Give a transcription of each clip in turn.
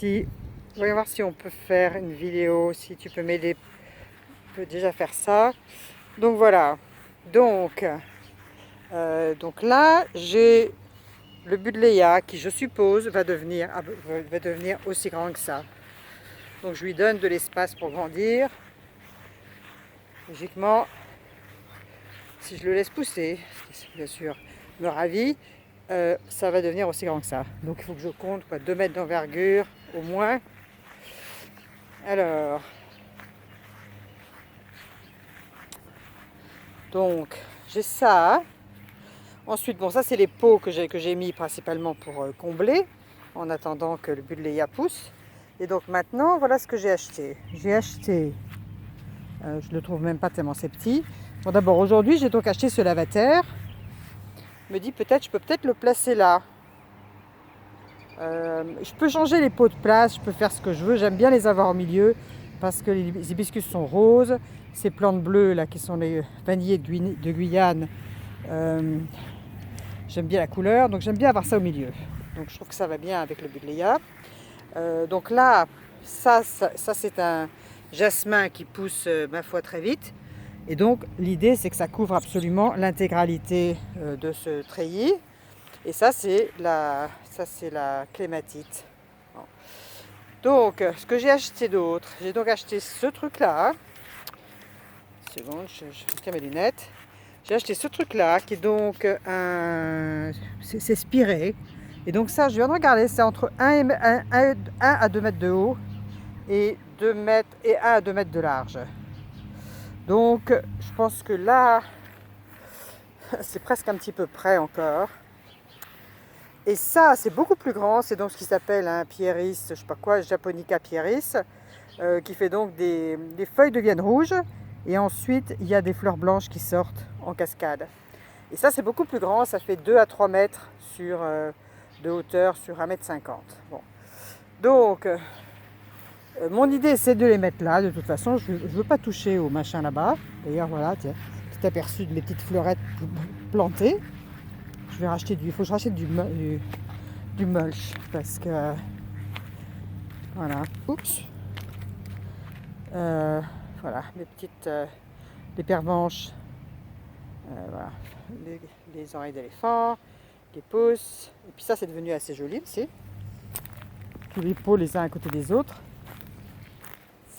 si... Voyons voir si on peut faire une vidéo, si tu peux m'aider. On peut déjà faire ça. Donc voilà. Donc là, j'ai le Buddleia qui, je suppose, va devenir aussi grand que ça. Donc je lui donne de l'espace pour grandir. Logiquement, si je le laisse pousser, ce qui bien sûr me ravit, ça va devenir aussi grand que ça. Donc il faut que je compte 2 mètres d'envergure au moins. Alors, donc j'ai ça. Ensuite, bon, ça c'est les pots que j'ai mis principalement pour combler en attendant que le Buddleia pousse. Et donc maintenant, voilà ce que j'ai acheté. J'ai acheté, je ne le trouve même pas tellement c'est petit. Bon, d'abord aujourd'hui, j'ai donc acheté ce lavater. Je me dis je peux peut-être le placer là. Je peux changer les pots de place, je peux faire ce que je veux. J'aime bien les avoir au milieu parce que les hibiscus sont roses. Ces plantes bleues là qui sont les vanillés de Guyane, j'aime bien la couleur, donc j'aime bien avoir ça au milieu. Donc je trouve que ça va bien avec le Buddleia. Donc là, ça c'est un jasmin qui pousse ma foi très vite. Et donc l'idée c'est que ça couvre absolument l'intégralité de ce treillis. Et ça c'est la clématite. Bon. Donc ce que j'ai acheté d'autre, j'ai donc acheté ce truc là. Une seconde, je tiens mes lunettes. J'ai acheté ce truc là qui est donc c'est spiré. Et donc ça je viens de regarder, c'est entre 1 à 2 mètres de haut et 1 à 2 mètres de large. Donc je pense que là c'est presque un petit peu près encore. Et ça c'est beaucoup plus grand, c'est donc ce qui s'appelle un Pieris, je sais pas quoi, Japonica Pieris, qui fait donc des feuilles deviennent rouges et ensuite il y a des fleurs blanches qui sortent en cascade. Et ça c'est beaucoup plus grand, ça fait 2 à 3 mètres de hauteur sur 1,50 m. Bon. Donc mon idée c'est de les mettre là, de toute façon je ne veux pas toucher au machin là-bas. D'ailleurs voilà, tiens, petit aperçu de mes petites fleurettes plantées. Je vais racheter il faut que je rachète du mulch parce que voilà, oups, voilà mes petites les pervenches, voilà, les oreilles d'éléphant, les pousses, et puis ça c'est devenu assez joli aussi, tous les pots les uns à côté des autres.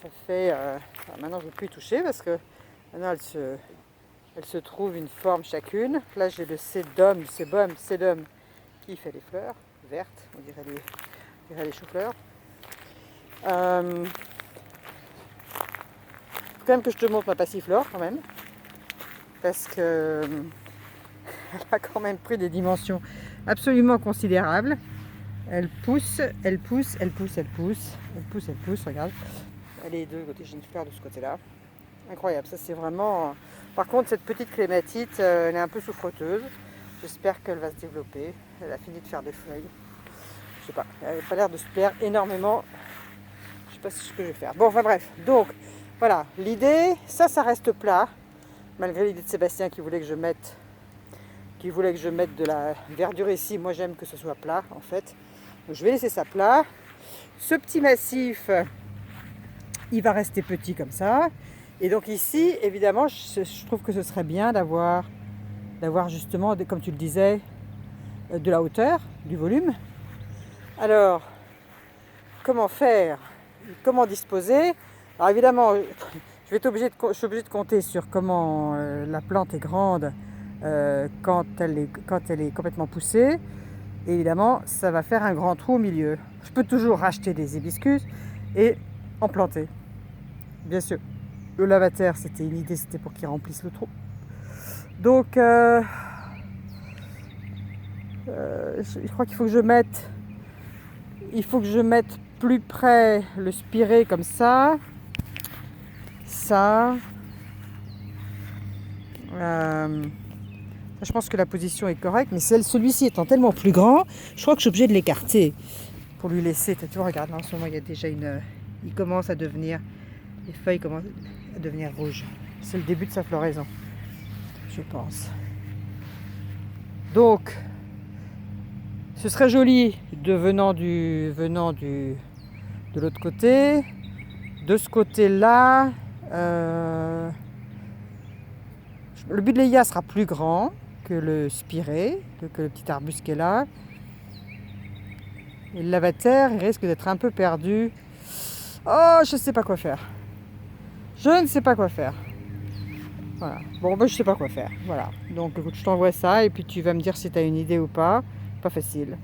Ça fait maintenant je ne veux plus y toucher parce que maintenant elles se trouvent une forme chacune. Là j'ai le sédum qui fait les fleurs vertes, on dirait les choux-fleurs. Faut quand même que je te montre ma passiflore quand même, parce que elle a quand même pris des dimensions absolument considérables. Elle pousse, elle pousse, elle pousse, elle pousse, elle pousse, elle pousse, regarde. Elle est de l'autre côté, j'ai une fleur de ce côté-là. Incroyable, ça c'est vraiment... Par contre cette petite clématite, elle est un peu souffreteuse. J'espère qu'elle va se développer. Elle a fini de faire des feuilles. Je sais pas, elle n'a pas l'air de se plaire énormément. Je sais pas ce que je vais faire. Bon, enfin bref, donc voilà, l'idée, ça reste plat, malgré l'idée de Sébastien qui voulait que je mette de la verdure ici. Moi j'aime que ce soit plat en fait. Donc je vais laisser ça plat. Ce petit massif, il va rester petit comme ça. Et donc ici, évidemment, je trouve que ce serait bien d'avoir justement, comme tu le disais, de la hauteur, du volume. Alors, comment faire? Comment disposer? Alors évidemment, je suis obligée de compter sur comment la plante est grande quand elle est complètement poussée. Et évidemment, ça va faire un grand trou au milieu. Je peux toujours racheter des hibiscus et en planter. Bien sûr, le lavater, c'était une idée, c'était pour qu'il remplisse le trou. Donc, je crois qu'il faut que je mette plus près le spiré comme ça. Je pense que la position est correcte, mais celui-ci étant tellement plus grand, je crois que je suis obligée de l'écarter pour lui laisser. Tu vois, regarde, là, en ce moment, il y a déjà il commence à devenir, les feuilles commencent à devenir rouges. C'est le début de sa floraison, je pense. Donc, ce serait joli venant du de l'autre côté. De ce côté-là, le buddleia sera plus grand que le spiré, que le petit arbuste qui est là. Et le lavater, il risque d'être un peu perdu. Oh, je ne sais pas quoi faire. Je ne sais pas quoi faire. Voilà. Bon, ben, je sais pas quoi faire. Voilà. Donc, écoute, je t'envoie ça et puis tu vas me dire si tu as une idée ou pas. Pas facile.